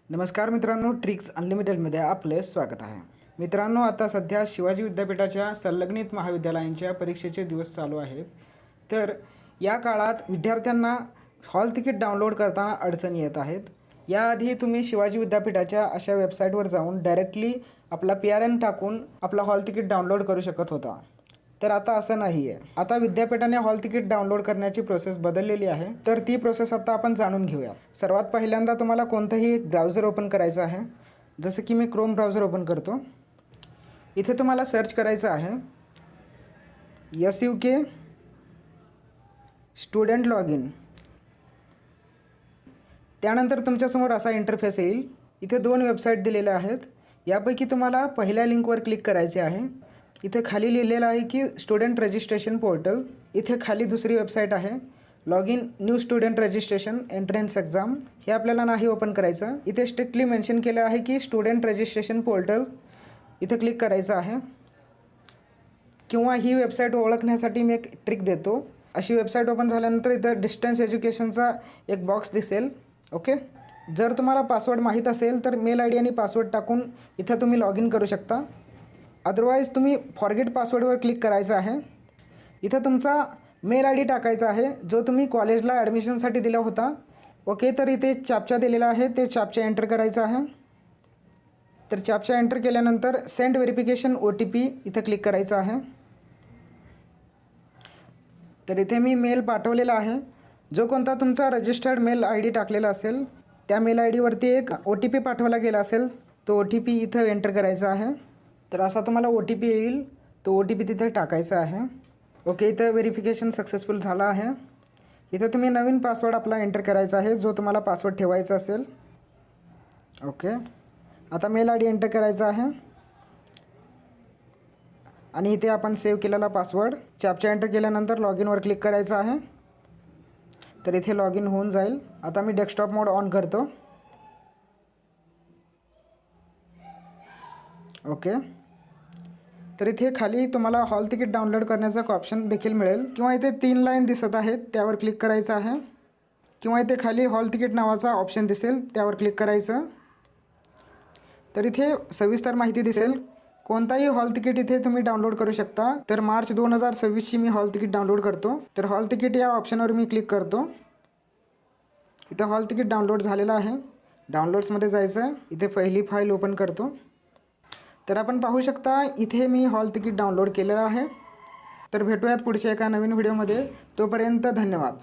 नमस्कार मित्रांनो, ट्रिक्स अनलिमिटेडमध्ये आपले स्वागत आहे. मित्रांनो, आता सध्या शिवाजी विद्यापीठाच्या संलग्नित महाविद्यालयांच्या परीक्षेचे दिवस चालू आहेत. तर या काळात विद्यार्थ्यांना हॉल तिकीट डाउनलोड करताना अडचणी येत आहेत. याआधी तुम्ही शिवाजी विद्यापीठाच्या अशा वेबसाईटवर जाऊन डायरेक्टली आपला PRN टाकून आपला हॉल तिकीट डाउनलोड करू शकत होता. तर आता असं नाही आहे. आता विद्यापीठाने हॉल तिकीट डाउनलोड करण्याची प्रोसेस बदललेली आहे. तर ती प्रोसेस आता आपण जाणून घेऊया. सर्वात पहिल्यांदा तुम्हाला कोणतंही ब्राउझर ओपन करायचं आहे. जसं की मी क्रोम ब्राउझर ओपन करतो. इथे तुम्हाला सर्च करायचं आहे SUK स्टुडंट लॉग इन. त्यानंतर तुमच्यासमोर असा इंटरफेस येईल. इथे 2 वेबसाईट दिलेल्या आहेत. यापैकी तुम्हाला पहिल्या लिंकवर क्लिक करायचे आहे. इथे खाली लिहिलेलं आहे की स्टुडंट रजिस्ट्रेशन पोर्टल. इथे खाली दुसरी वेबसाईट आहे log in new student registration entrance exam. हे आपल्याला नाही ओपन करायचं. इथे स्ट्रिक्टली मेन्शन केलं आहे की स्टुडंट रजिस्ट्रेशन पोर्टल. इथे क्लिक करायचं आहे. किंवा ही वेबसाईट ओळखण्यासाठी मी एक ट्रिक देतो. अशी वेबसाईट ओपन झाल्यानंतर इथं डिस्टन्स एज्युकेशनचा एक बॉक्स दिसेल. ओके, जर तुम्हाला पासवर्ड माहीत असेल तर मेल ID आणि पासवर्ड टाकून इथं तुम्ही लॉग इन करू शकता. अदरवाईज तुम्ही फॉरगेट पासवर्डवर क्लिक करायचं आहे. इथं तुमचा मेल ID टाकायचा आहे जो तुम्ही कॉलेजला ॲडमिशनसाठी दिला होता. ओके, तर इथे कॅप्चा दिलेला आहे, ते कॅप्चा एंटर करायचं आहे. तर कॅप्चा एंटर केल्यानंतर सेंड व्हेरिफिकेशन OTP इथं क्लिक करायचं आहे. तर इथे मी मेल पाठवलेला आहे. जो कोणता तुमचा रजिस्टर्ड मेल ID टाकलेला असेल त्या मेल ID वरती एक OTP पाठवला गेला असेल, तो OTP इथं एंटर करायचा आहे. तर असा तुम्हाला OTP येईल, तो OTP तिथे टाकायचा आहे. ओके, इथं व्हेरिफिकेशन सक्सेसफुल झाला आहे. इथं तुम्ही नवीन पासवर्ड आपला एंटर करायचा आहे जो तुम्हाला पासवर्ड ठेवायचा असेल. ओके, आता मेल ID एंटर करायचा आहे आणि इथे आपण सेव्ह केलेला पासवर्ड कॅप्चा एंटर केल्यानंतर लॉग इनवर क्लिक करायचं आहे. तर इथे लॉग इन होऊन जाईल. आता मी डेस्कटॉप मोड ऑन करतो. ओके, तर इथे खाली तुम्हाला हॉल तिकीट डाउनलोड करण्याचा ऑप्शन देखील मिळेल. किंवा इथे 3 लाईन दिसत आहेत त्यावर क्लिक करायचं आहे. किंवा इथे खाली हॉल तिकीट नावाचा ऑप्शन दिसेल त्यावर क्लिक करायचं. तर इथे सविस्तर माहिती दिसेल. कोणताही हॉल तिकीट इथे तुम्ही डाउनलोड करू शकता. तर मार्च 2026ची मी हॉल तिकीट डाउनलोड करतो. तर हॉल तिकीट या ऑप्शनवर मी क्लिक करतो. इथं हॉल तिकीट डाउनलोड झालेलं आहे. डाउनलोड्समध्ये जायचं आहे. इथे पहिली फाईल ओपन करतो. तर आपण पाहू शकता इथे मी हॉल तिकीट डाउनलोड केलेलं आहे. तर भेटूयात पुढच्या एका नवीन व्हिडिओमध्ये. तोपर्यंत धन्यवाद.